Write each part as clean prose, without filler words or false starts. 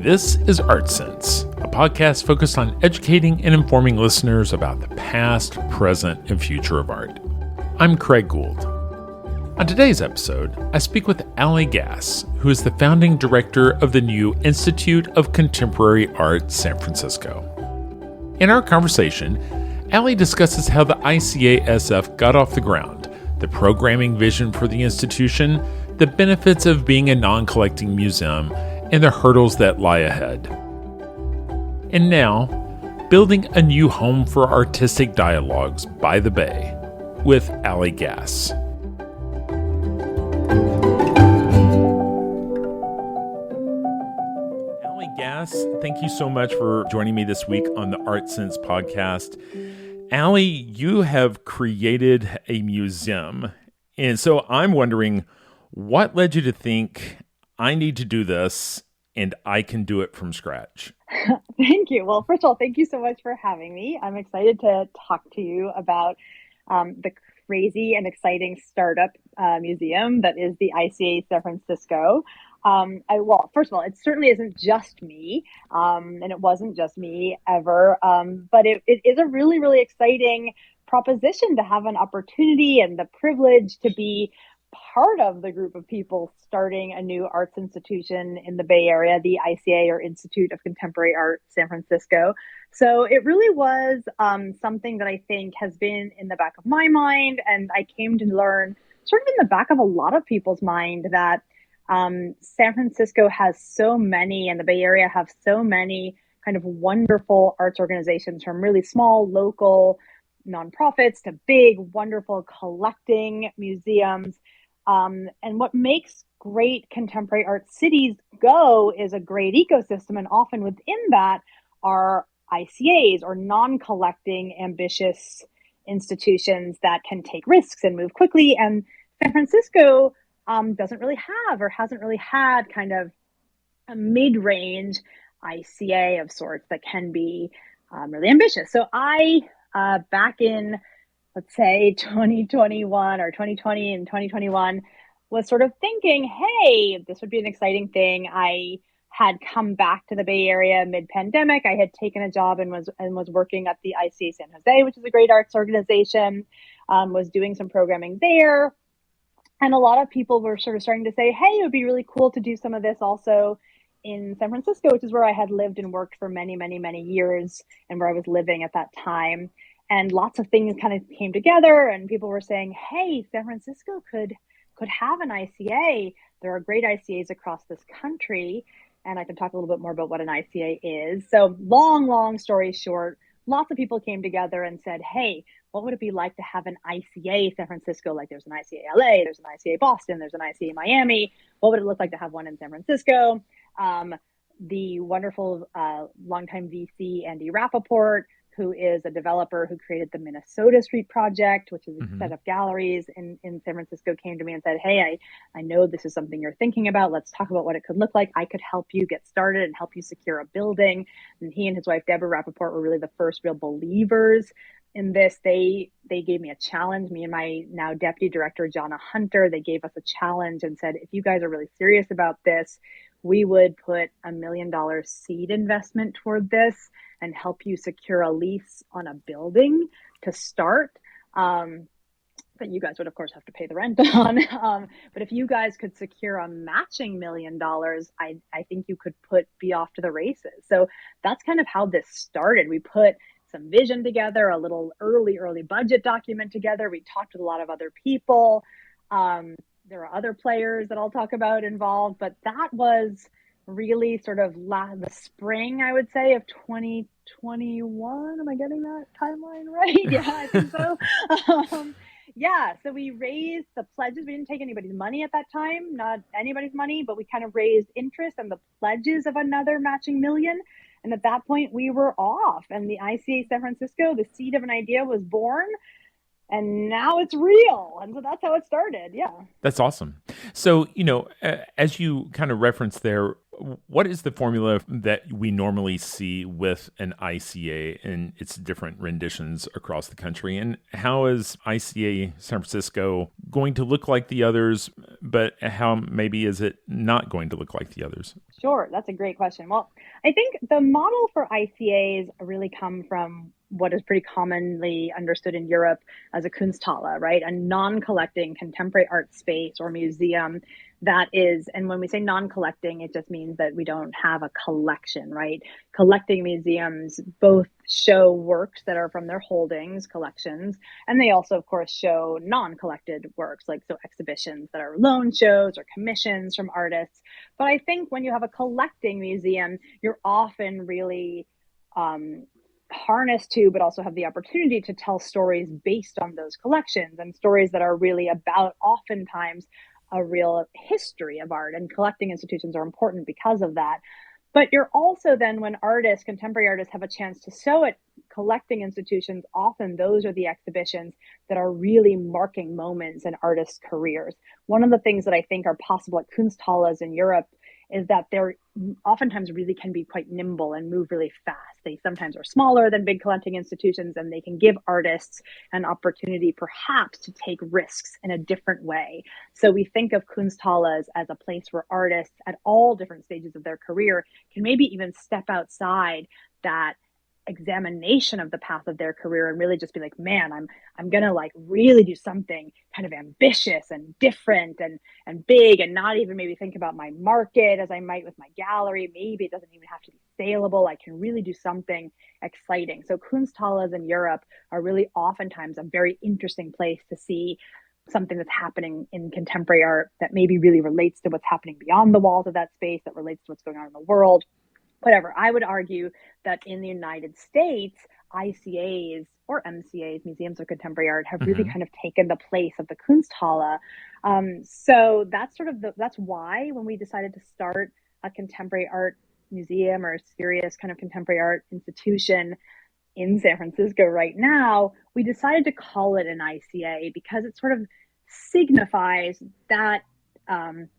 This is Art Sense, a podcast focused on educating and informing listeners about the past, present, and future of art. I'm Craig Gould. On today's episode, I speak with Allie Gass, who is the founding director of the new Institute of Contemporary Art San Francisco. In our conversation, Allie discusses how the ICASF got off the ground, the programming vision for the institution, the benefits of being a non-collecting museum, and the hurdles that lie ahead. And now, building a new home for artistic dialogues by the Bay with Allie Gass. Allie Gass, thank you so much for joining me this week on the Art Sense podcast. Allie, you have created a museum, and so I'm wondering, what led you to think, I need to do this and I can do it from scratch? Thank you. Well, first of all, thank you so much for having me. I'm excited to talk to you about the crazy and exciting startup museum that is the ICA San Francisco. Well, first of all, it certainly isn't just me, and it wasn't just me ever, but it is a really, really exciting proposition to have an opportunity and the privilege to be part of the group of people starting a new arts institution in the Bay Area, the ICA, or Institute of Contemporary Art San Francisco. So it really was something that I think has been in the back of my mind, and I came to learn sort of in the back of a lot of people's mind that San Francisco has so many, and the Bay Area have so many kind of wonderful arts organizations, from really small local nonprofits to big, wonderful collecting museums. And what makes great contemporary art cities go is a great ecosystem. And often within that are ICAs, or non-collecting ambitious institutions that can take risks and move quickly. And San Francisco doesn't really have, or hasn't really had, kind of a mid-range ICA of sorts that can be really ambitious. So I, back in, let's say 2021 or 2020 and 2021, was sort of thinking, hey, this would be an exciting thing. I had come back to the Bay Area mid-pandemic. I had taken a job and was working at the ICA San Jose, which is a great arts organization, was doing some programming there. And a lot of people were sort of starting to say, hey, it would be really cool to do some of this also in San Francisco, which is where I had lived and worked for many, many, many years, and where I was living at that time. And lots of things kind of came together, and people were saying, hey, San Francisco could have an ICA. There are great ICAs across this country. And I can talk a little bit more about what an ICA is. So long story short, lots of people came together and said, hey, what would it be like to have an ICA San Francisco? Like there's an ICA LA, there's an ICA Boston, there's an ICA Miami. What would it look like to have one in San Francisco? The wonderful longtime VC, Andy Rappaport, who is a developer who created the Minnesota Street Project, which is a set of galleries in San Francisco, came to me and said, hey, I know this is something you're thinking about. Let's talk about what it could look like. I could help you get started and help you secure a building. And he and his wife, Deborah Rappaport, were really the first real believers in this. They gave me a challenge, me and my now deputy director, Jonna Hunter. They gave us a challenge and said, if you guys are really serious about this, we would put $1 million seed investment toward this and help you secure a lease on a building to start. That you guys would, of course, have to pay the rent on. But if you guys could secure a matching $1 million, I think you could be off to the races. So that's kind of how this started. We put some vision together, a little early budget document together. We talked with a lot of other people. There are other players that I'll talk about involved, but that was really sort of the spring, I would say, of 2021. Am I getting that timeline right? Yeah, I think so. So we raised the pledges. We didn't take anybody's money at that time, not anybody's money, but we kind of raised interest and the pledges of another matching $1 million. And at that point, we were off. And the ICA San Francisco, the seed of an idea, was born. And now it's real. And so that's how it started. Yeah. That's awesome. So, as you kind of referenced there, what is the formula that we normally see with an ICA and its different renditions across the country? And how is ICA San Francisco going to look like the others, but how maybe is it not going to look like the others? Sure, that's a great question. Well, I think the model for ICAs really come from what is pretty commonly understood in Europe as a Kunsthalle, right? A non-collecting contemporary art space or museum that is, and when we say non-collecting, it just means that we don't have a collection, right? Collecting museums both show works that are from their holdings, collections, and they also, of course, show non-collected works, like so exhibitions that are loan shows or commissions from artists. But I think when you have a collecting museum, you're often really harnessed to, but also have the opportunity to tell stories based on those collections and stories that are really about oftentimes a real history of art. And collecting institutions are important because of that. But you're also then, when artists, contemporary artists, have a chance to show at collecting institutions, often those are the exhibitions that are really marking moments in artists' careers. One of the things that I think are possible at Kunsthalles in Europe is that they're oftentimes really can be quite nimble and move really fast. They sometimes are smaller than big collecting institutions, and they can give artists an opportunity perhaps to take risks in a different way. So we think of Kunsthalles as a place where artists at all different stages of their career can maybe even step outside that examination of the path of their career and really just be like, man, I'm gonna like really do something kind of ambitious and different and big, and not even maybe think about my market as I might with my gallery. Maybe it doesn't even have to be saleable. I can really do something exciting. So Kunsthalles in Europe are really oftentimes a very interesting place to see something that's happening in contemporary art that maybe really relates to what's happening beyond the walls of that space, that relates to what's going on in the world. Whatever. I would argue that in the United States, ICAs or MCAs, Museums of Contemporary Art, have really kind of taken the place of the Kunsthalle. So that's that's why when we decided to start a contemporary art museum or a serious kind of contemporary art institution in San Francisco right now, we decided to call it an ICA because it sort of signifies that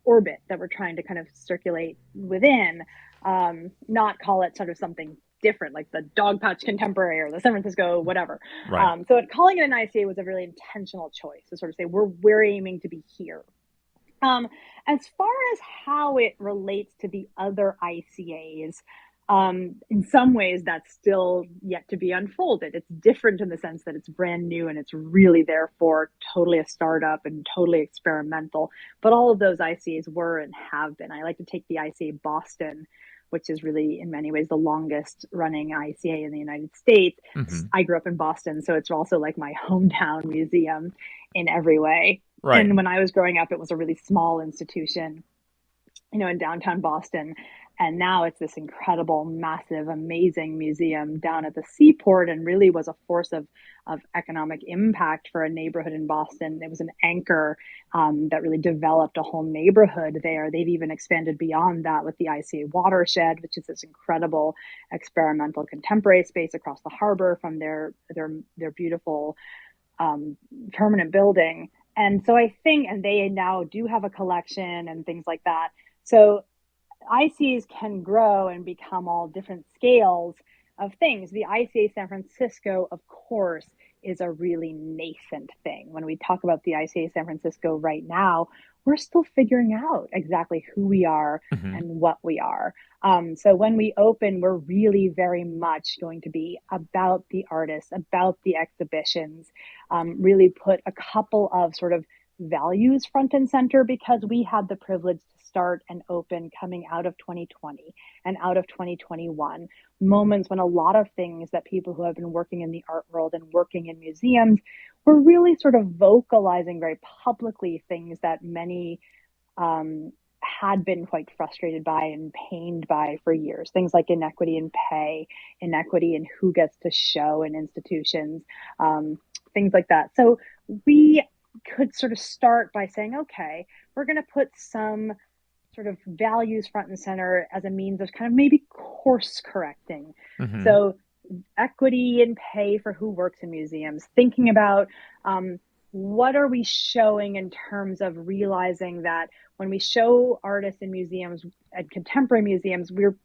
orbit that we're trying to kind of circulate within. Not call it sort of something different like the Dog Pouch Contemporary or the San Francisco whatever. Right. So calling it an ICA was a really intentional choice to sort of say we're aiming to be here. As far as how it relates to the other ICAs, in some ways that's still yet to be unfolded. It's different in the sense that it's brand new and it's really therefore totally a startup and totally experimental. But all of those ICAs were and have been. I like to take the ICA Boston, which is really in many ways the longest running ICA in the United States. I grew up in Boston, so it's also like my hometown museum in every way. Right. And when I was growing up, it was a really small institution, in downtown Boston. And now it's this incredible, massive, amazing museum down at the seaport, and really was a force of economic impact for a neighborhood in Boston. It was an anchor that really developed a whole neighborhood there. They've even expanded beyond that with the ICA Watershed, which is this incredible experimental contemporary space across the harbor from their beautiful permanent building. And so I think, and they now do have a collection and things like that. So ICAs can grow and become all different scales of things. The ICA San Francisco, of course, is a really nascent thing. When we talk about the ICA San Francisco right now, we're still figuring out exactly who we are and what we are. So when we open, we're really very much going to be about the artists, about the exhibitions, really put a couple of sort of values front and center, because we had the privilege to start and open coming out of 2020 and out of 2021, moments when a lot of things that people who have been working in the art world and working in museums were really sort of vocalizing very publicly, things that many had been quite frustrated by and pained by for years. Things like inequity in pay, inequity in who gets to show in institutions, things like that. So we could sort of start by saying, okay, we're going to put some sort of values front and center as a means of kind of maybe course correcting. So equity in pay for who works in museums, thinking about what are we showing in terms of realizing that when we show artists in museums and contemporary museums, we're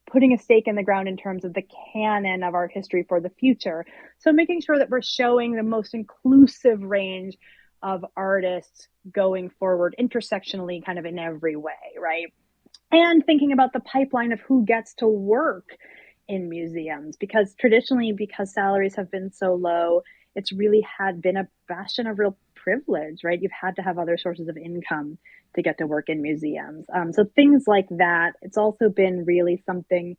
putting a stake in the ground in terms of the canon of art history for the future. So making sure that we're showing the most inclusive range of artists going forward intersectionally kind of in every way, right? And thinking about the pipeline of who gets to work in museums, because traditionally, because salaries have been so low, it's really had been a bastion of real privilege, right? You've had to have other sources of income to get to work in museums. So things like that. It's also been really something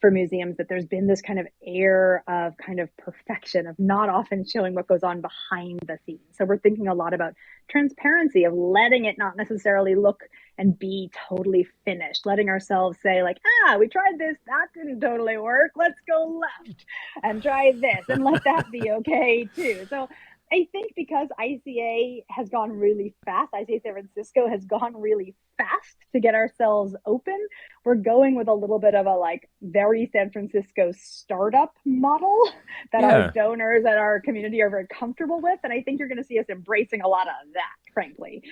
for museums that there's been this kind of air of kind of perfection, of not often showing what goes on behind the scenes. So we're thinking a lot about transparency, of letting it not necessarily look and be totally finished, letting ourselves say like, we tried this, that didn't totally work, let's go left and try this and let that be okay too. So I think because ICA has gone really fast, ICA San Francisco has gone really fast to get ourselves open, we're going with a little bit of a like very San Francisco startup model that our donors and our community are very comfortable with. And I think you're going to see us embracing a lot of that, frankly,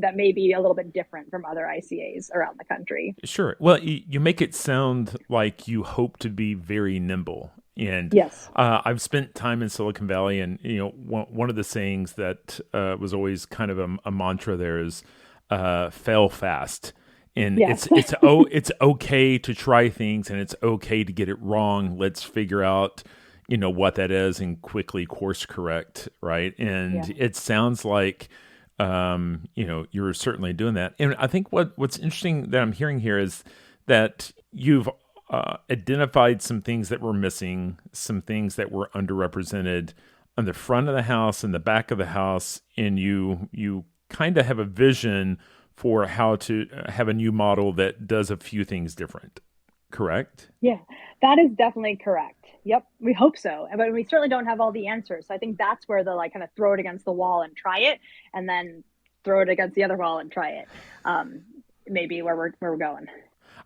that may be a little bit different from other ICAs around the country. Sure. Well, you make it sound like you hope to be very nimble. And yes, I've spent time in Silicon Valley, and one of the sayings that was always kind of a mantra there is fail fast. And yes. it's okay to try things, and it's okay to get it wrong. Let's figure out what that is and quickly course correct, right? And it sounds like you're certainly doing that. And I think what's interesting that I'm hearing here is that you've identified some things that were missing, some things that were underrepresented on the front of the house and the back of the house, and you kind of have a vision for how to have a new model that does a few things different. Correct? Yeah, that is definitely correct. Yep, we hope so. But we certainly don't have all the answers. So I think that's where the like kind of throw it against the wall and try it, and then throw it against the other wall and try it. Maybe where we're going.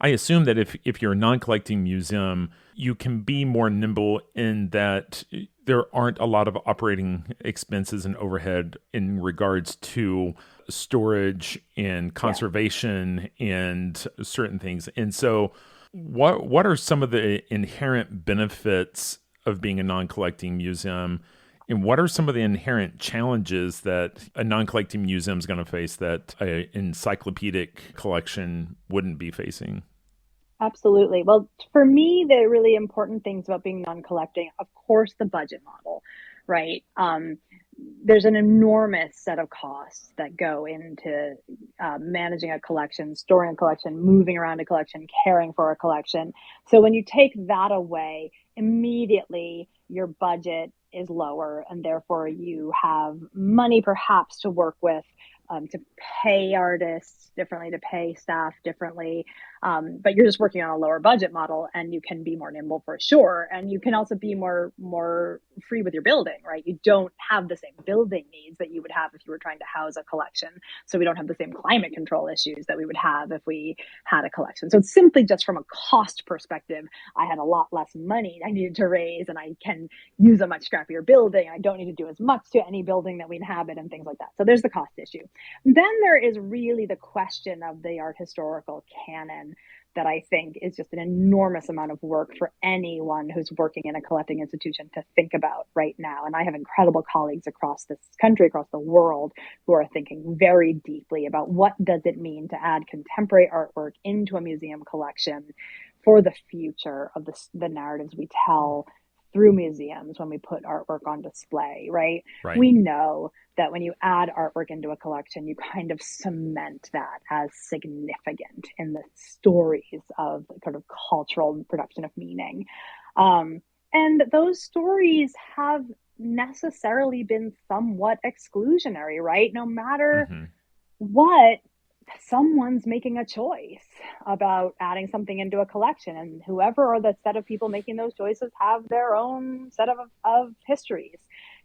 I assume that if you're a non-collecting museum, you can be more nimble in that there aren't a lot of operating expenses and overhead in regards to storage and conservation and certain things. And so what are some of the inherent benefits of being a non-collecting museum? And what are some of the inherent challenges that a non-collecting museum is going to face that an encyclopedic collection wouldn't be facing? Absolutely. Well, for me, the really important things about being non-collecting, of course, the budget model, right? There's an enormous set of costs that go into managing a collection, storing a collection, moving around a collection, caring for a collection. So when you take that away, immediately your budget is lower, and therefore you have money perhaps to work with, to pay artists differently, to pay staff differently. But you're just working on a lower budget model, and you can be more nimble for sure. And you can also be more free with your building, right? You don't have the same building needs that you would have if you were trying to house a collection. So we don't have the same climate control issues that we would have if we had a collection. So it's simply just from a cost perspective, I had a lot less money I needed to raise, and I can use a much scrappier building. I don't need to do as much to any building that we inhabit and things like that. So there's the cost issue. Then there is really the question of the art historical canon that I think is just an enormous amount of work for anyone who's working in a collecting institution to think about right now. And I have incredible colleagues across this country, across the world, who are thinking very deeply about what does it mean to add contemporary artwork into a museum collection for the future of the narratives we tell through museums when we put artwork on display, right? We know that when you add artwork into a collection, you kind of cement that as significant in the stories of sort of cultural production of meaning. And those stories have necessarily been somewhat exclusionary, right? No matter what, someone's making a choice about adding something into a collection, and whoever or the set of people making those choices have their own set of histories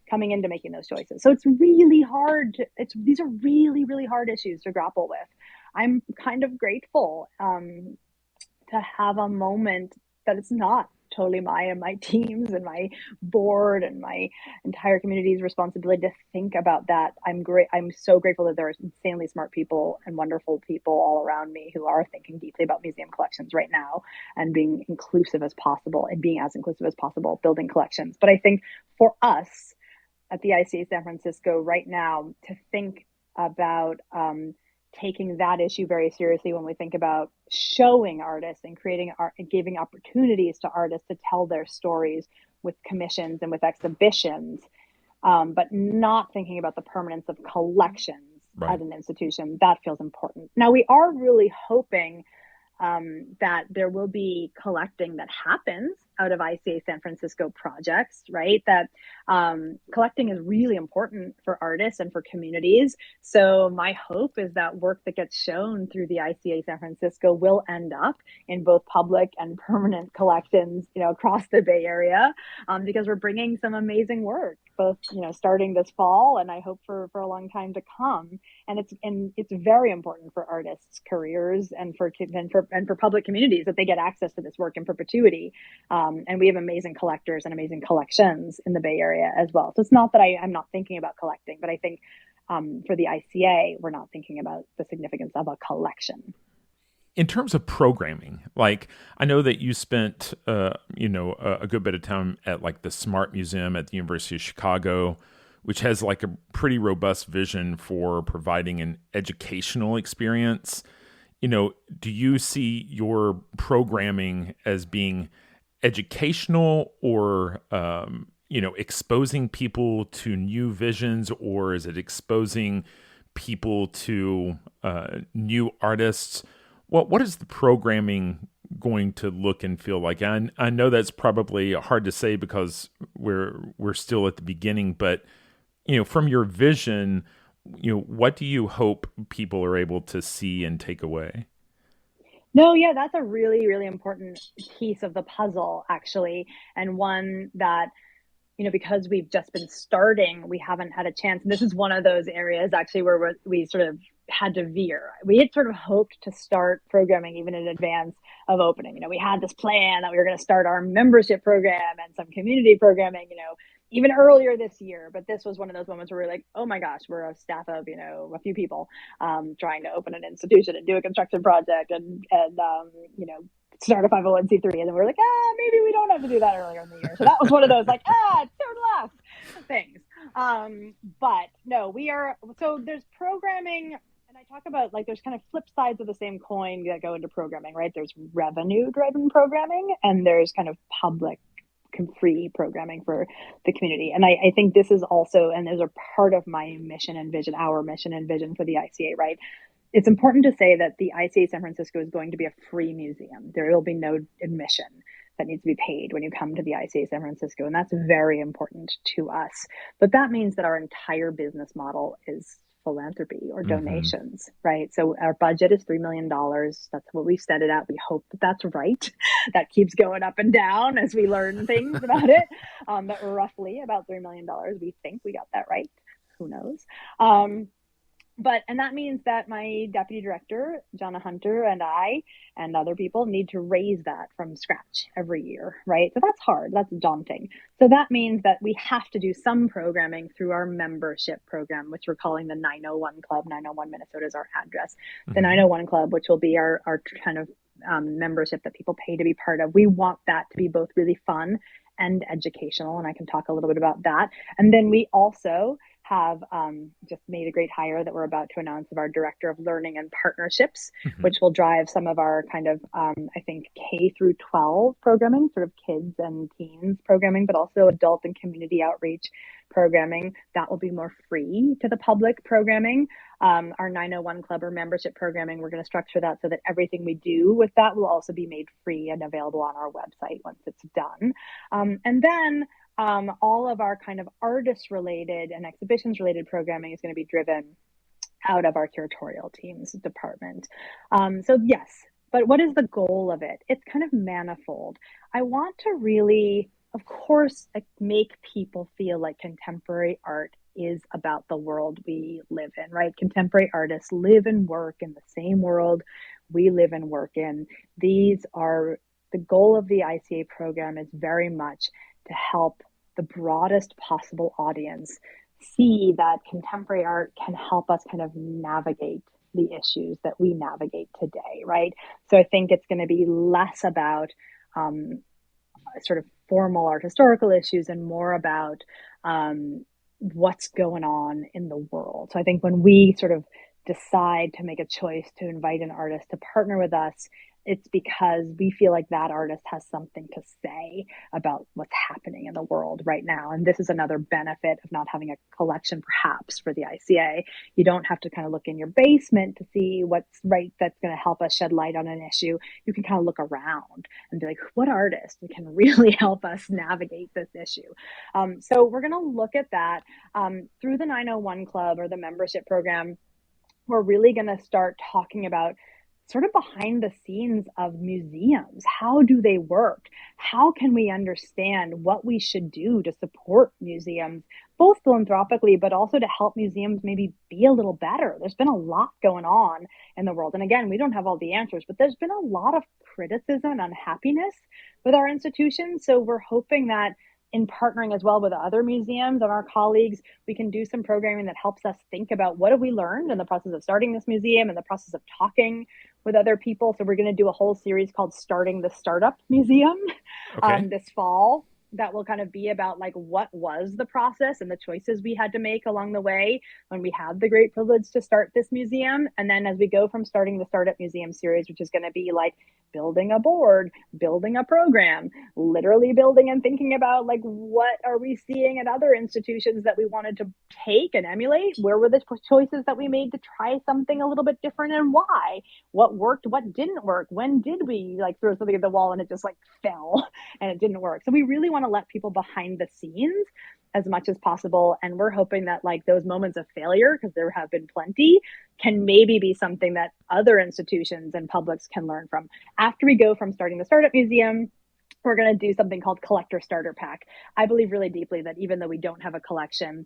coming into making those choices. So it's really hard. These are really, really hard issues to grapple with. I'm kind of grateful to have a moment that it's not totally my and my team's and my board and my entire community's responsibility to think about that. I'm so grateful that there are insanely smart people and wonderful people all around me who are thinking deeply about museum collections right now and being inclusive as possible and being as inclusive as possible, building collections. But I think for us at the ICA San Francisco right now to think about taking that issue very seriously when we think about showing artists and creating art and giving opportunities to artists to tell their stories with commissions and with exhibitions, but not thinking about the permanence of collections as an institution. That feels important. Now, we are really hoping that there will be collecting that happens out of ICA San Francisco projects, right? That collecting is really important for artists and for communities. So my hope is that work that gets shown through the ICA San Francisco will end up in both public and permanent collections, across the Bay Area, because we're bringing some amazing work, both, starting this fall and I hope for a long time to come. And it's very important for artists' careers and for public communities that they get access to this work in perpetuity. And we have amazing collectors and amazing collections in the Bay Area as well. So it's not that I'm not thinking about collecting, but I think for the ICA, we're not thinking about the significance of a collection. In terms of programming, like I know that you spent, a good bit of time at like the Smart Museum at the University of Chicago, which has like a pretty robust vision for providing an educational experience. Do you see your programming as being educational or, exposing people to new visions, or is it exposing people to new artists? What is the programming going to look and feel like? I know that's probably hard to say because we're still at the beginning, but from your vision, what do you hope people are able to see and take away? No, yeah, that's a really, really important piece of the puzzle, actually, and one that, because we've just been starting, we haven't had a chance. And this is one of those areas actually where we sort of had to veer. We had sort of hoped to start programming even in advance of opening. We had this plan that we were going to start our membership program and some community programming, even earlier this year. But this was one of those moments where we're like, oh my gosh, we're a staff of, a few people trying to open an institution and do a construction project and start a 501c3. And then we're like, maybe we don't have to do that earlier in the year. So that was one of those like, turn left things. But no, so there's programming. And I talk about like there's kind of flip sides of the same coin that go into programming, right? There's revenue driven programming and there's kind of public free programming for the community. And I think this is also, and there's a part of my mission and vision, our mission and vision for the ICA, right? It's important to say that the ICA San Francisco is going to be a free museum. There will be no admission that needs to be paid when you come to the ICA San Francisco. And that's very important to us. But that means that our entire business model is philanthropy or donations, right? So our budget is $3 million. That's what we set it at. We hope that that's right. That keeps going up and down as we learn things about it. But roughly about $3 million. We think we got that right. Who knows? And that means that my deputy director, Jonna Hunter, and I and other people need to raise that from scratch every year, right? So that's hard. That's daunting. So that means that we have to do some programming through our membership program, which we're calling the 901 Club. 901 Minnesota is our address. The 901 Club, which will be our kind of membership that people pay to be part of. We want that to be both really fun and educational, and I can talk a little bit about that. And then we also have just made a great hire that we're about to announce of our director of learning and partnerships, which will drive some of our kind of, I think, K through 12 programming, sort of kids and teens programming, but also adult and community outreach programming. That will be more free to the public programming. Our 901 Club or membership programming, we're going to structure that so that everything we do with that will also be made free and available on our website once it's done. And then all of our kind of artist related and exhibitions related programming is going to be driven out of our curatorial teams department. So yes, but what is the goal of it? It's kind of manifold. I want to really, of course, make people feel like contemporary art is about the world we live in, right? Contemporary artists live and work in the same world we live and work in. These are the goal of the ICA program is very much to help the broadest possible audience see that contemporary art can help us kind of navigate the issues that we navigate today, right? So I think it's going to be less about sort of formal art historical issues and more about what's going on in the world. So I think when we sort of decide to make a choice to invite an artist to partner with us, it's because we feel like that artist has something to say about what's happening in the world right now. And this is another benefit of not having a collection, perhaps, for the ICA. You don't have to kind of look in your basement to see what's right that's going to help us shed light on an issue. You can kind of look around and be like, what artist can really help us navigate this issue? So we're going to look at that through the 901 Club or the membership program. We're really going to start talking about sort of behind the scenes of museums. How do they work? How can we understand what we should do to support museums, both philanthropically, but also to help museums maybe be a little better? There's been a lot going on in the world. And again, we don't have all the answers, but there's been a lot of criticism and unhappiness with our institutions. So we're hoping that in partnering as well with other museums and our colleagues, we can do some programming that helps us think about what have we learned in the process of starting this museum and the process of talking with other people. So we're going to do a whole series called Starting the Startup Museum this fall. That will kind of be about like what was the process and the choices we had to make along the way when we had the great privilege to start this museum. And then as we go from Starting the Startup Museum series, which is going to be like building a board, building a program, literally building and thinking about like what are we seeing at other institutions that we wanted to take and emulate? Where were the choices that we made to try something a little bit different and why? What worked, what didn't work? When did we like throw something at the wall and it just like fell and it didn't work? So we really want to let people behind the scenes as much as possible. And we're hoping that like those moments of failure, because there have been plenty, can maybe be something that other institutions and publics can learn from. After we go from Starting the Startup Museum, we're going to do something called Collector Starter Pack. I believe really deeply that even though we don't have a collection,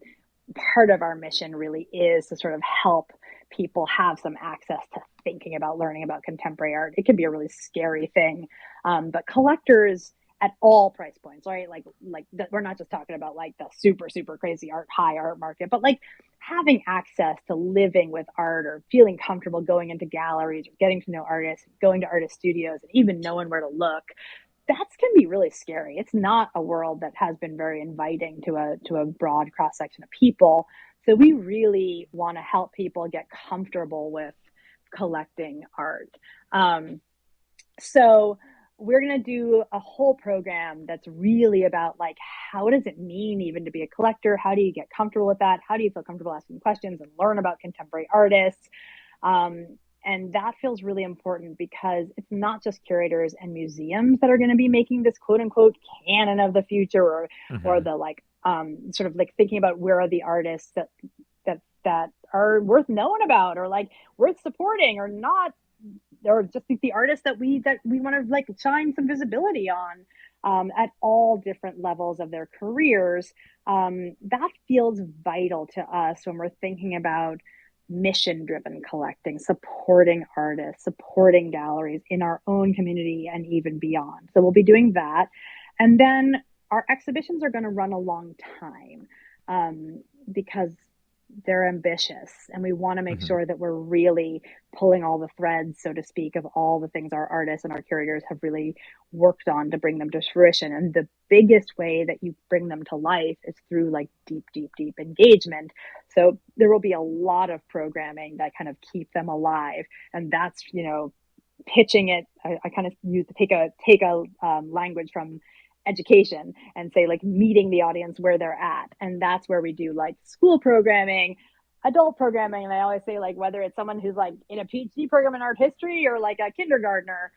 part of our mission really is to sort of help people have some access to thinking about learning about contemporary art. It can be a really scary thing, but collectors at all price points, right? Like we're not just talking about like the super, super crazy high art market, but like having access to living with art or feeling comfortable going into galleries or getting to know artists, going to artist studios and even knowing where to look. That can be really scary. It's not a world that has been very inviting to a broad cross section of people. So we really want to help people get comfortable with collecting art. So we're going to do a whole program that's really about like, how does it mean even to be a collector? How do you get comfortable with that? How do you feel comfortable asking questions and learn about contemporary artists? And that feels really important because it's not just curators and museums that are going to be making this quote unquote canon of the future or the like, sort of like thinking about where are the artists that are worth knowing about or like worth supporting or not, or just the artists that we want to like shine some visibility on at all different levels of their careers. That feels vital to us when we're thinking about mission-driven collecting, supporting artists, supporting galleries in our own community and even beyond. So we'll be doing that. And then our exhibitions are going to run a long time because they're ambitious and we want to make sure that we're really pulling all the threads, so to speak, of all the things our artists and our curators have really worked on to bring them to fruition. And the biggest way that you bring them to life is through like deep engagement. So there will be a lot of programming that kind of keep them alive. And that's, you know, pitching it. I kind of use to take a language from education and say like meeting the audience where they're at. And that's where we do like school programming, adult programming. And I always say like, whether it's someone who's like in a PhD program in art history or like a kindergartner,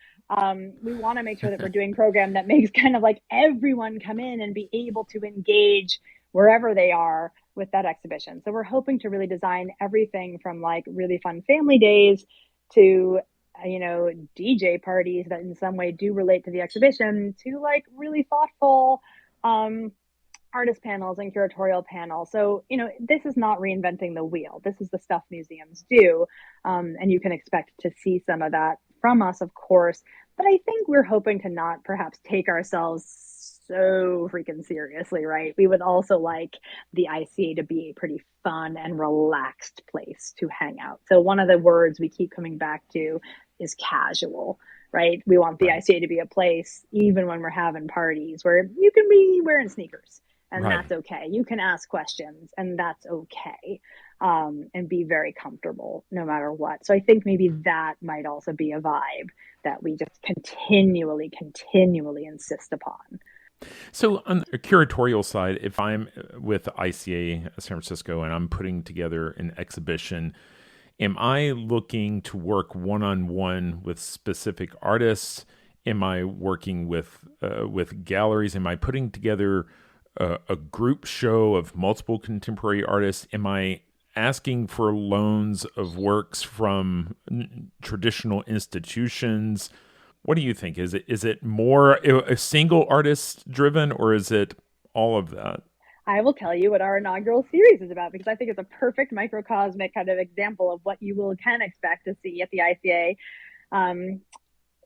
we want to make sure that we're doing program that makes kind of like everyone come in and be able to engage wherever they are with that exhibition. So we're hoping to really design everything from like really fun family days to DJ parties that in some way do relate to the exhibition to like really thoughtful artist panels and curatorial panels. So, this is not reinventing the wheel. This is the stuff museums do. And you can expect to see some of that from us, of course. But I think we're hoping to not perhaps take ourselves so freaking seriously, right? We would also like the ICA to be a pretty fun and relaxed place to hang out. So one of the words we keep coming back to is casual, right? We want the Right. ICA to be a place, even when we're having parties, where you can be wearing sneakers and Right. that's okay. You can ask questions and that's okay. And be very comfortable no matter what. So I think maybe that might also be a vibe that we just continually insist upon. So on the curatorial side, if I'm with ICA San Francisco and I'm putting together an exhibition, am I looking to work one-on-one with specific artists? Am I working with galleries? Am I putting together a group show of multiple contemporary artists? Am I asking for loans of works from traditional institutions? What do you think? Is it more a single artist driven, or is it all of that? I will tell you what our inaugural series is about because I think it's a perfect microcosmic kind of example of what can expect to see at the ICA um,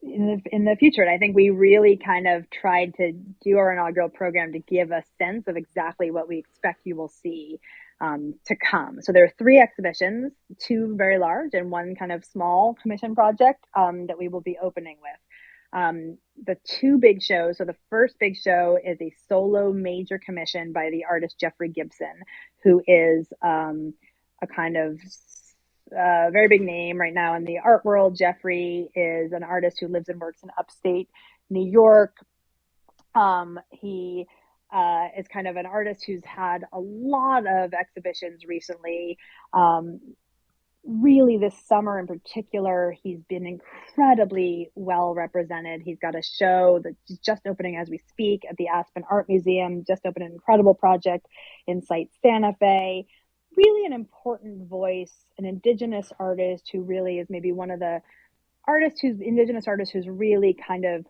in the future. And I think we really kind of tried to do our inaugural program to give a sense of exactly what we expect you will see to come. So there are 3 exhibitions, 2 very large and 1 kind of small commission project that we will be opening with. The 2 big shows. So the first big show is a solo major commission by the artist Jeffrey Gibson, who is a kind of very big name right now in the art world. Jeffrey is an artist who lives and works in upstate New York. He is kind of an artist who's had a lot of exhibitions recently. Really this summer in particular, he's been incredibly well represented. He's got a show that's just opening as we speak at the Aspen Art Museum, just opened an incredible project in Site Santa Fe. Really an important voice, an indigenous artist who really is maybe one of the indigenous artists who's really kind of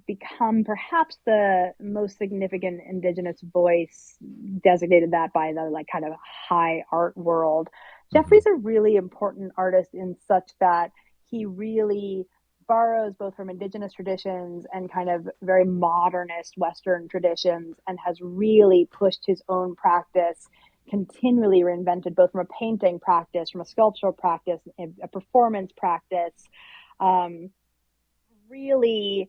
become perhaps the most significant indigenous voice, designated that by the like kind of high art world. Mm-hmm. Jeffrey's a really important artist in such that he really borrows both from indigenous traditions and kind of very modernist Western traditions and has really pushed his own practice, continually reinvented both from a painting practice, from a sculptural practice, a performance practice, really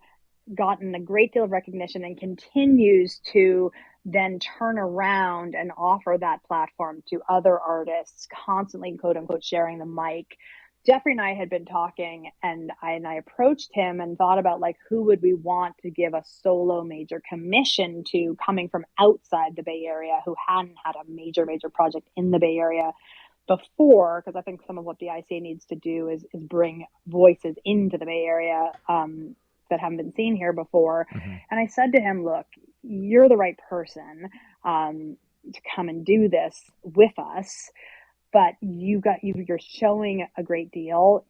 gotten a great deal of recognition and continues to then turn around and offer that platform to other artists, constantly, quote unquote, sharing the mic. Jeffrey and I had been talking and I approached him and thought about like, who would we want to give a solo major commission to coming from outside the Bay Area who hadn't had a major project in the Bay Area before, because I think some of what the ICA needs to do is bring voices into the Bay Area that haven't been seen here before. Mm-hmm. And I said to him, look, you're the right person to come and do this with us, but you're showing a great deal.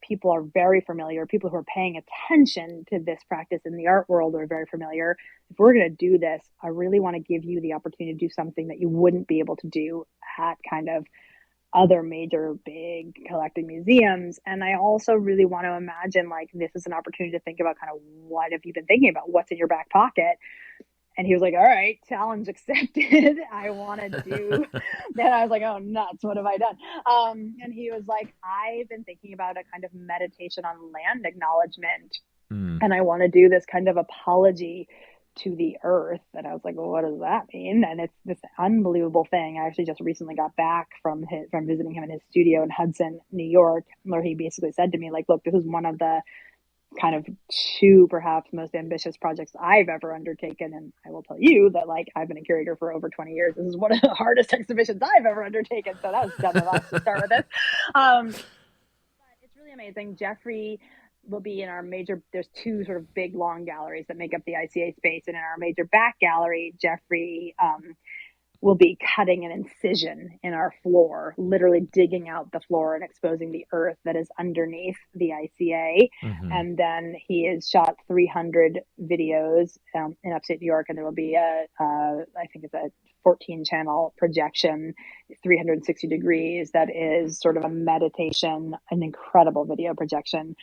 People are very familiar. People who are paying attention to this practice in the art world are very familiar. If we're going to do this, I really want to give you the opportunity to do something that you wouldn't be able to do at kind of other major big collecting museums. And I also really want to imagine like this is an opportunity to think about kind of what have you been thinking about? What's in your back pocket? And he was like, all right, challenge accepted. I want to do that. I was like, oh, nuts. What have I done? And he was like, I've been thinking about a kind of meditation on land acknowledgement. And I want to do this kind of apology to the earth. And I was like, well, what does that mean? And it's this unbelievable thing. I actually just recently got back from visiting him in his studio in Hudson, New York, where he basically said to me, like, look, this is one of the kind of 2 perhaps most ambitious projects I've ever undertaken. And I will tell you that like I've been a curator for over 20 years. This is one of the hardest exhibitions I've ever undertaken. So that was dumb of us to start with this. But it's really amazing. Jeffrey will be in our major, there's 2 sort of big long galleries that make up the ICA space. And in our major back gallery, Jeffrey will be cutting an incision in our floor, literally digging out the floor and exposing the earth that is underneath the ICA. Mm-hmm. And then he has shot 300 videos in upstate New York. And there will be I think it's a 14 channel projection, 360 degrees, that is sort of a meditation, an incredible video projection,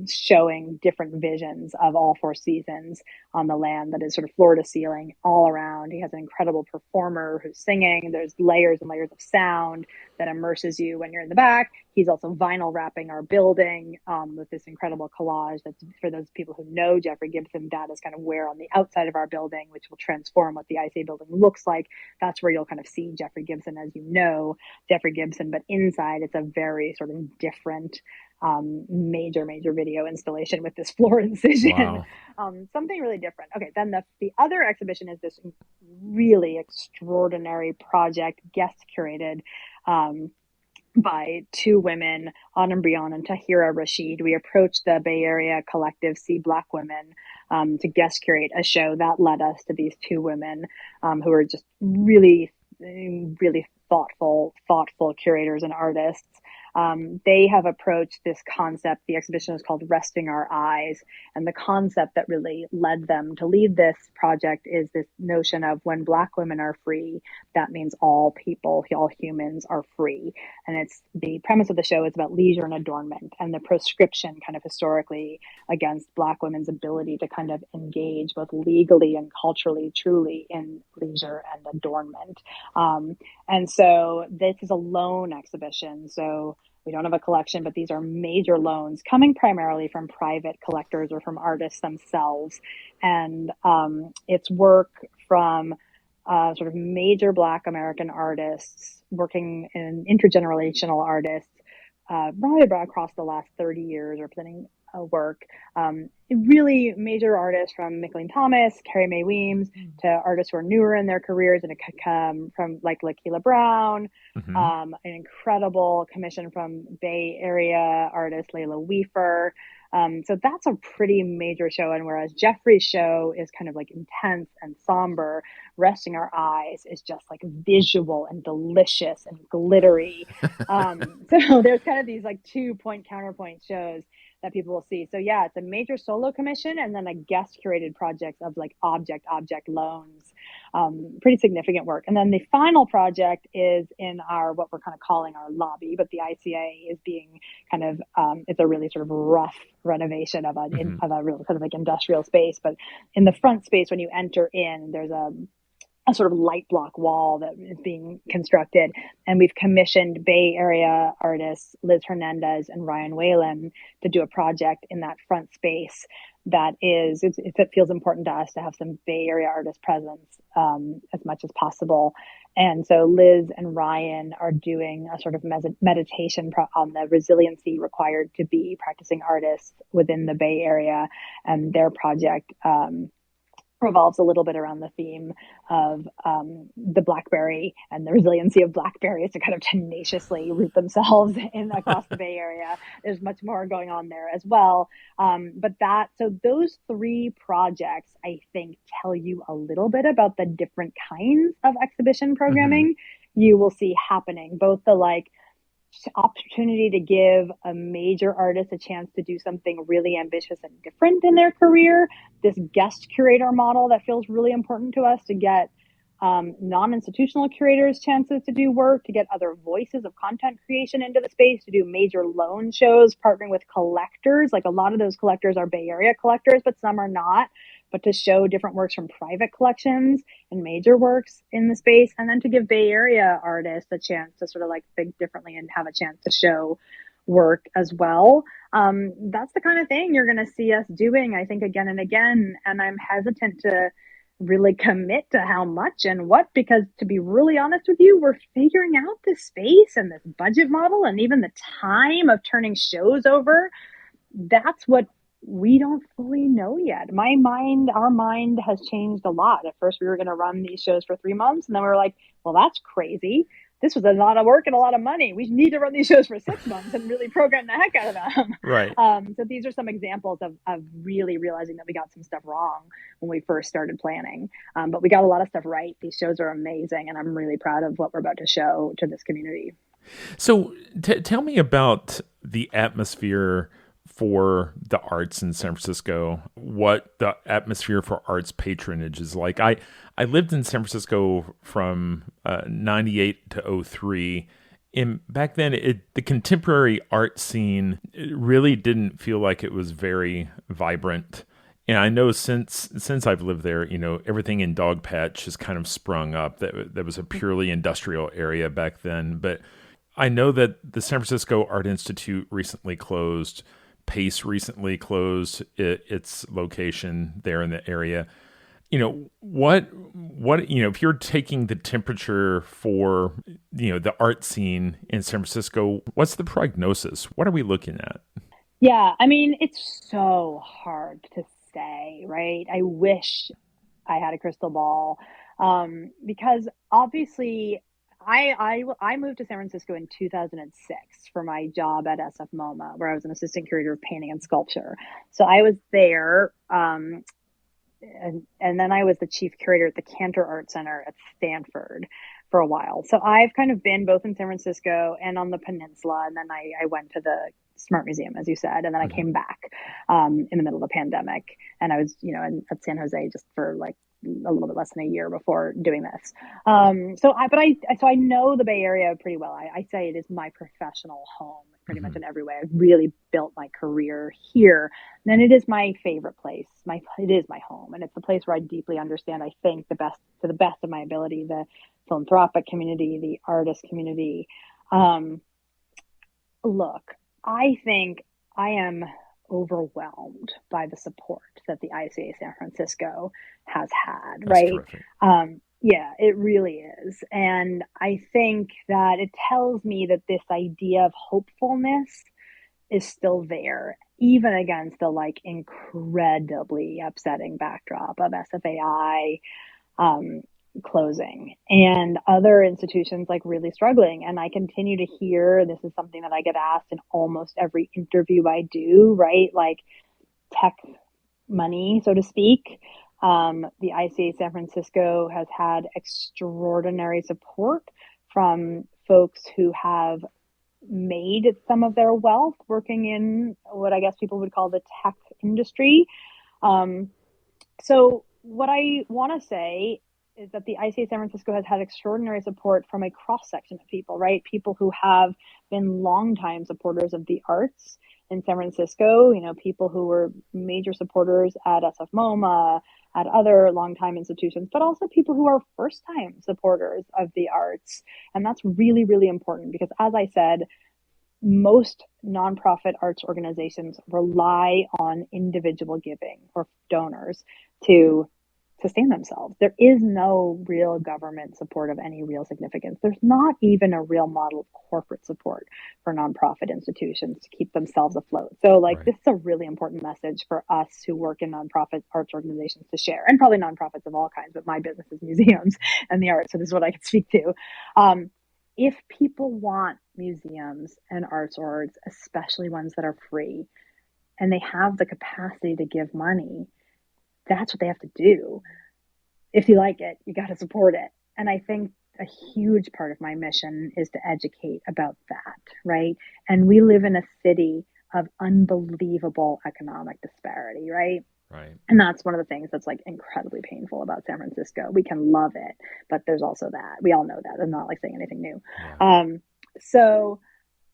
showing different visions of all four seasons on the land, that is sort of floor to ceiling all around. He has an incredible performer who's singing. There's layers and layers of sound that immerses you when you're in the back. He's also vinyl wrapping our building with this incredible collage. That's, for those people who know Jeffrey Gibson, that is kind of where on the outside of our building, which will transform what the ICA building looks like. That's where you'll kind of see Jeffrey Gibson as you know Jeffrey Gibson, but inside it's a very sort of different major video installation with this floor incision. Wow. Something really different. Okay, then the other exhibition is this really extraordinary project, guest curated by two women, Autumn Brion and Tahira Rashid. We approached the Bay Area collective See Black Women to guest curate a show that led us to these two women who are just really thoughtful curators and artists. They have approached this concept. The exhibition is called Resting Our Eyes. And the concept that really led them to lead this project is this notion of when Black women are free, that means all people, all humans are free. And it's the premise of the show is about leisure and adornment and the proscription kind of historically against Black women's ability to kind of engage both legally and culturally, truly in leisure and adornment. And so this is a loan exhibition. So we don't have a collection, but these are major loans coming primarily from private collectors or from artists themselves. And it's work from sort of major Black American artists working in intergenerational artists, probably across the last 30 years representing work. Really major artists from McLean Thomas, Carrie Mae Weems, to artists who are newer in their careers, and from like Lakeela Brown, an incredible commission from Bay Area artist Layla Weafer. So that's a pretty major show. And whereas Jeffrey's show is kind of like intense and somber, Resting Our Eyes is just like visual and delicious and glittery. So there's kind of these like 2 counterpoint shows that people will see. So yeah, it's a major solo commission and then a guest curated project of like object loans. Pretty significant work. And then the final project is in our, what we're kind of calling our lobby, but the ICA is being kind of, it's a really sort of rough renovation of a real kind of like industrial space. But in the front space, when you enter in, there's a sort of light block wall that is being constructed. And we've commissioned Bay Area artists Liz Hernandez and Ryan Whalen to do a project in that front space that is, it feels important to us to have some Bay Area artist presence as much as possible. And so Liz and Ryan are doing a sort of meditation on the resiliency required to be practicing artists within the Bay Area. And their project revolves a little bit around the theme of the blackberry and the resiliency of blackberries to kind of tenaciously root themselves in across the Bay Area. There's much more going on there as well. So those three projects, I think, tell you a little bit about the different kinds of exhibition programming you will see happening, both the like opportunity to give a major artist a chance to do something really ambitious and different in their career, this guest curator model that feels really important to us, to get non-institutional curators chances to do work, to get other voices of content creation into the space, to do major loan shows, partnering with collectors. Like a lot of those collectors are Bay Area collectors, but some are not. But to show different works from private collections and major works in the space, and then to give Bay Area artists a chance to sort of like think differently and have a chance to show work as well. That's the kind of thing you're going to see us doing, I think, again and again. And I'm hesitant to really commit to how much and what, because to be really honest with you, we're figuring out this space and this budget model and even the time of turning shows over. That's what we don't fully know yet. Our mind has changed a lot. At first, we were going to run these shows for 3 months, and then we were like, well, that's crazy. This was a lot of work and a lot of money. We need to run these shows for 6 months and really program the heck out of them. Right. So these are some examples of really realizing that we got some stuff wrong when we first started planning. But we got a lot of stuff right. These shows are amazing, and I'm really proud of what we're about to show to this community. So tell me about the atmosphere for the arts in San Francisco, what the atmosphere for arts patronage is like. I lived in San Francisco from 98 to '03. And back then, the contemporary art scene, it really didn't feel like it was very vibrant. And I know since I've lived there, everything in Dogpatch has kind of sprung up. That was a purely industrial area back then. But I know that the San Francisco Art Institute recently closed. Pace recently closed its location there in the area. What if you're taking the temperature for the art scene in San Francisco, what's the prognosis? What are we looking at? Yeah, I mean, it's so hard to say, right? I wish I had a crystal ball, because obviously I moved to San Francisco in 2006 for my job at SF MoMA, where I was an assistant curator of painting and sculpture. So I was there. And then I was the chief curator at the Cantor Art Center at Stanford for a while. So I've kind of been both in San Francisco and on the peninsula. And then I went to the Smart Museum, as you said, and then I came back in the middle of the pandemic. And I was, at San Jose just for like a little bit less than a year before doing this. So I know the Bay Area pretty well. I say it is my professional home pretty much in every way. I've really built my career here. And it is my favorite place. It is my home. And it's the place where I deeply understand, I think, to the best of my ability, the philanthropic community, the artist community. Look, I think I am overwhelmed by the support that the ICA San Francisco has had, That's right? terrific. Yeah, it really is. And I think that it tells me that this idea of hopefulness is still there, even against the like incredibly upsetting backdrop of SFAI closing and other institutions like really struggling. And I continue to hear, this is something that I get asked in almost every interview I do, right? Like tech money, so to speak. The ICA San Francisco has had extraordinary support from folks who have made some of their wealth working in what I guess people would call the tech industry. So what I want to say is that the ICA San Francisco has had extraordinary support from a cross section of people, right? People who have been longtime supporters of the arts in San Francisco, people who were major supporters at SF MoMA, at other longtime institutions, but also people who are first-time supporters of the arts. And that's really, really important because, as I said, most nonprofit arts organizations rely on individual giving or donors to sustain themselves. There is no real government support of any real significance. There's not even a real model of corporate support for nonprofit institutions to keep themselves afloat. So Right. this is a really important message for us who work in nonprofit arts organizations to share, and probably nonprofits of all kinds, but my business is museums and the arts, so this is what I can speak to. If people want museums and arts orgs, especially ones that are free, and they have the capacity to give money, that's what they have to do. If you like it, you got to support it. And I think a huge part of my mission is to educate about that, right? And we live in a city of unbelievable economic disparity, right? Right. And that's one of the things that's like incredibly painful about San Francisco. We can love it, but there's also that. We all know that. I'm not like saying anything new. Yeah. So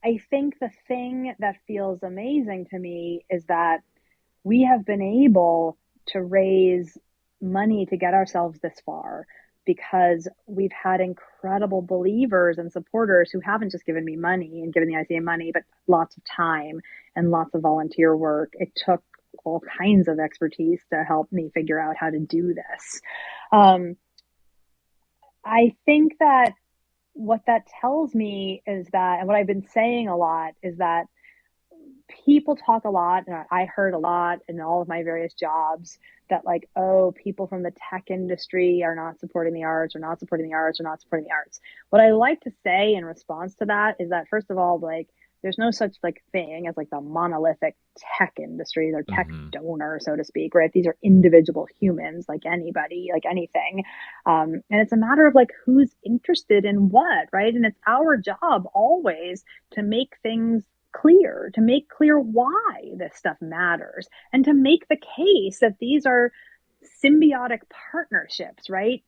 I think the thing that feels amazing to me is that we have been able to raise money to get ourselves this far because we've had incredible believers and supporters who haven't just given me money and given the ICA money, but lots of time and lots of volunteer work. It took all kinds of expertise to help me figure out how to do this. I think that what that tells me is that, and what I've been saying a lot is that people talk a lot, and I heard a lot in all of my various jobs that like, oh, people from the tech industry are not supporting the arts, or not supporting the arts, or not supporting the arts. What I like to say in response to that is that, first of all, like, there's no such like thing as like the monolithic tech industry, they're tech donor, so to speak, right? These are individual humans, like anybody, like anything. And it's a matter of like who's interested in what, right? And it's our job always to make things clear, to make clear why this stuff matters, and to make the case that these are symbiotic partnerships, right?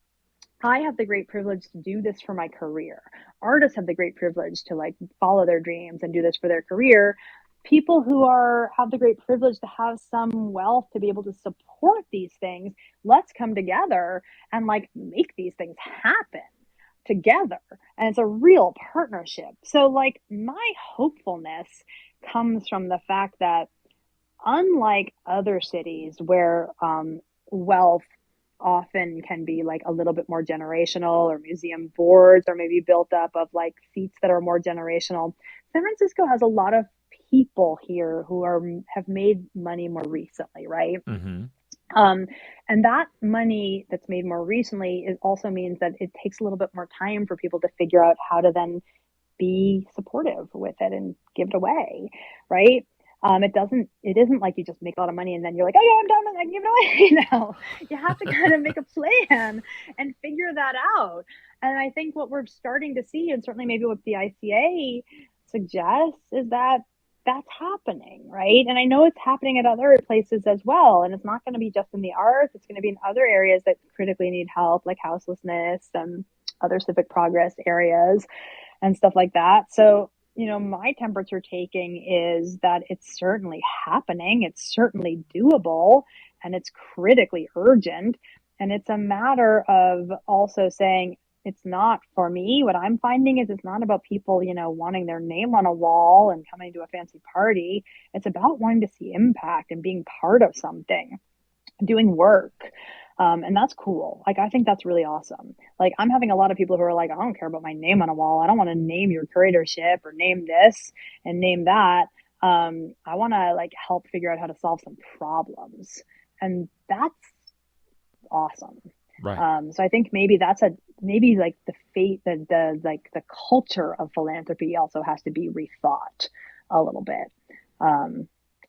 I have the great privilege to do this for my career. Artists have the great privilege to like follow their dreams and do this for their career. People who have the great privilege to have some wealth to be able to support these things, let's come together and like make these things happen together. And it's a real partnership. So like my hopefulness comes from the fact that unlike other cities where wealth often can be like a little bit more generational, or museum boards are maybe built up of like seats that are more generational, San Francisco has a lot of people here who have made money more recently, right? Mm-hmm. And that money that's made more recently also means that it takes a little bit more time for people to figure out how to then be supportive with it and give it away, right? It isn't like you just make a lot of money and then you're like, oh yeah, I'm done and I can give it away now. You have to kind of make a plan and figure that out. And I think what we're starting to see, and certainly maybe what the ICA suggests, is that that's happening, right? And I know it's happening at other places as well. And it's not going to be just in the arts. It's going to be in other areas that critically need help, like houselessness and other civic progress areas and stuff like that. So, my temperature taking is that it's certainly happening. It's certainly doable, and it's critically urgent. And it's a matter of also saying, it's not for me. What I'm finding is it's not about people, wanting their name on a wall and coming to a fancy party. It's about wanting to see impact and being part of something, doing work. And that's cool. Like, I think that's really awesome. Like, I'm having a lot of people who are like, I don't care about my name on a wall. I don't want to name your curatorship or name this and name that. I want to like help figure out how to solve some problems. And that's awesome. Right. So I think maybe maybe like the culture of philanthropy also has to be rethought a little bit. And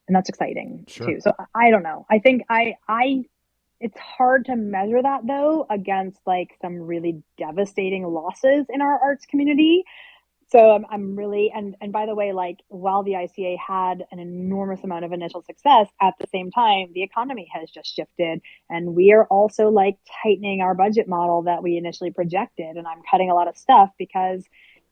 that's exciting too. So I don't know. I think it's hard to measure that though against like some really devastating losses in our arts community. So I'm really, and by the way, like while the ICA had an enormous amount of initial success, at the same time, the economy has just shifted, and we are also like tightening our budget model that we initially projected. And I'm cutting a lot of stuff because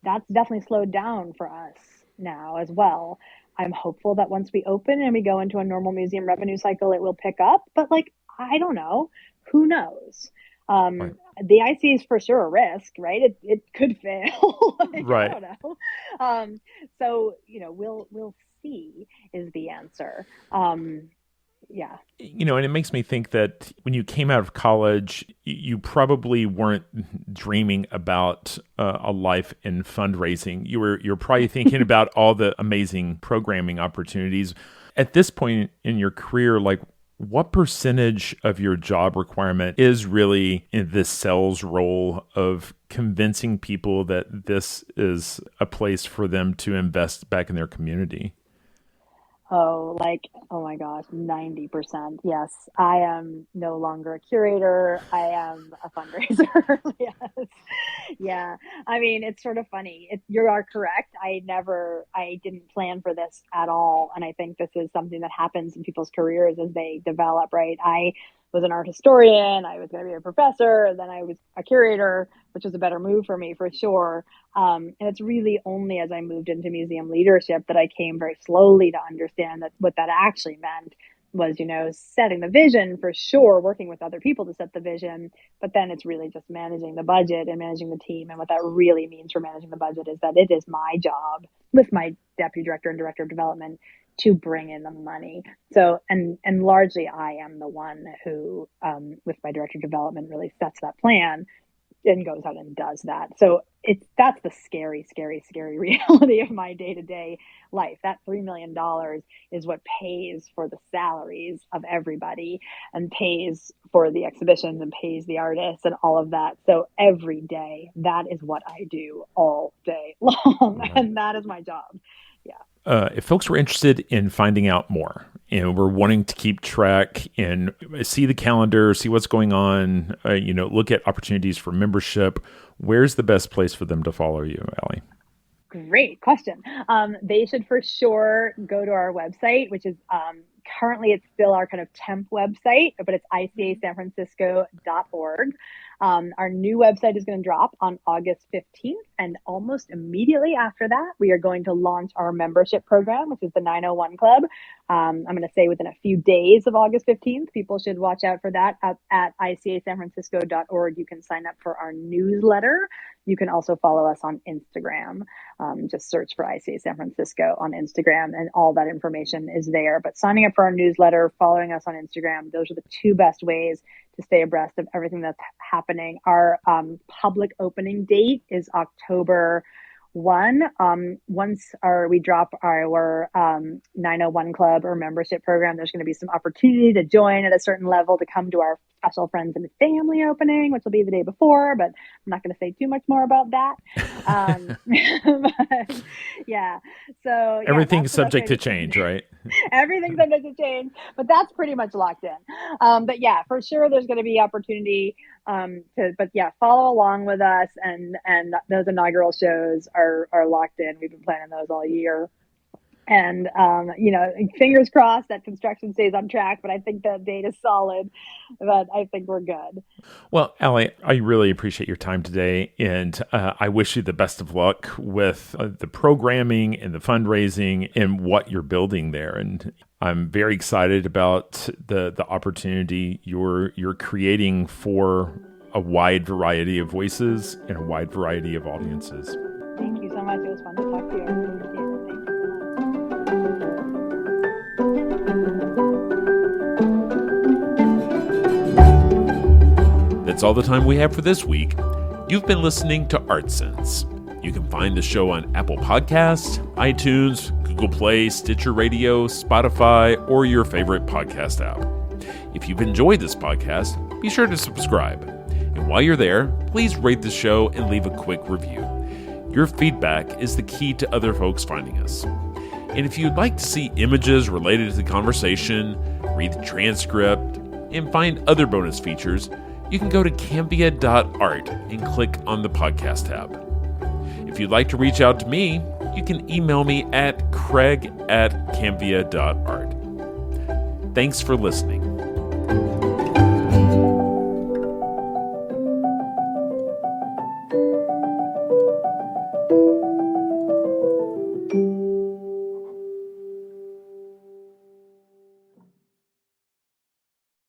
that's definitely slowed down for us now as well. I'm hopeful that once we open and we go into a normal museum revenue cycle, it will pick up. But like, I don't know. Who knows? Right. The IC is for sure a risk, right? It could fail. Right. I don't know. So, we'll see is the answer. Yeah. And it makes me think that when you came out of college, you probably weren't dreaming about a life in fundraising. You're probably thinking about all the amazing programming opportunities. At this point in your career, like, what percentage of your job requirement is really in this sales role of convincing people that this is a place for them to invest back in their community? Oh my gosh, 90%. Yes, I am no longer a curator. I am a fundraiser. Yes. Yeah. I mean, it's sort of funny. You are correct. I didn't plan for this at all. And I think this is something that happens in people's careers as they develop, right? I was an art historian. I was going to be a professor. And then I was a curator, which was a better move for me for sure. And it's really only as I moved into museum leadership that I came very slowly to understand that what that actually meant was, setting the vision for sure, working with other people to set the vision. But then it's really just managing the budget and managing the team. And what that really means for managing the budget is that it is my job with my deputy director and director of development to bring in the money. So, and largely I am the one who, with my director of development, really sets that plan and goes out and does that. So that's the scary, scary, scary reality of my day-to-day life. That $3 million is what pays for the salaries of everybody and pays for the exhibitions and pays the artists and all of that. So every day, that is what I do all day long. Right. And that is my job. Yeah. If folks were interested in finding out more and we're wanting to keep track and see the calendar, see what's going on, look at opportunities for membership, where's the best place for them to follow you, Allie? Great question. They should for sure go to our website, which is currently it's still our kind of temp website, but it's icasanfrancisco.org. Our new website is going to drop on August 15th. And almost immediately after that, we are going to launch our membership program, which is the 901 Club. I'm going to say within a few days of August 15th, people should watch out for that at ICAsanfrancisco.org. You can sign up for our newsletter. You can also follow us on Instagram. Just search for ICA San Francisco on Instagram, and all that information is there. But signing up for our newsletter, following us on Instagram, those are the two best ways to stay abreast of everything that's happening. Our public opening date is October 1. Once we drop our 901 Club or membership program, there's going to be some opportunity to join at a certain level to come to our special friends and family opening, which will be the day before, but I'm not going to say too much more about that. But, yeah. So everything's subject to change, right? Everything's subject to change, but that's pretty much locked in. But yeah, for sure, there's going to be opportunity follow along with us, and those inaugural shows are locked in. We've been planning those all year. And, fingers crossed that construction stays on track, but I think the date is solid, but I think we're good. Well, Allie, I really appreciate your time today, and I wish you the best of luck with the programming and the fundraising and what you're building there. And I'm very excited about the opportunity you're creating for a wide variety of voices and a wide variety of audiences. Thank you so much. It was fun to talk to you. I really appreciate it. That's all the time we have for this week. You've been listening to ArtSense. You can find the show on Apple Podcasts, iTunes, Google Play, Stitcher Radio, Spotify, or your favorite podcast app. If you've enjoyed this podcast, be sure to subscribe. And while you're there, please rate the show and leave a quick review. Your feedback is the key to other folks finding us. And if you'd like to see images related to the conversation, read the transcript, and find other bonus features, you can go to cambia.art and click on the podcast tab. If you'd like to reach out to me, you can email me at craig@cambia.art. Thanks for listening.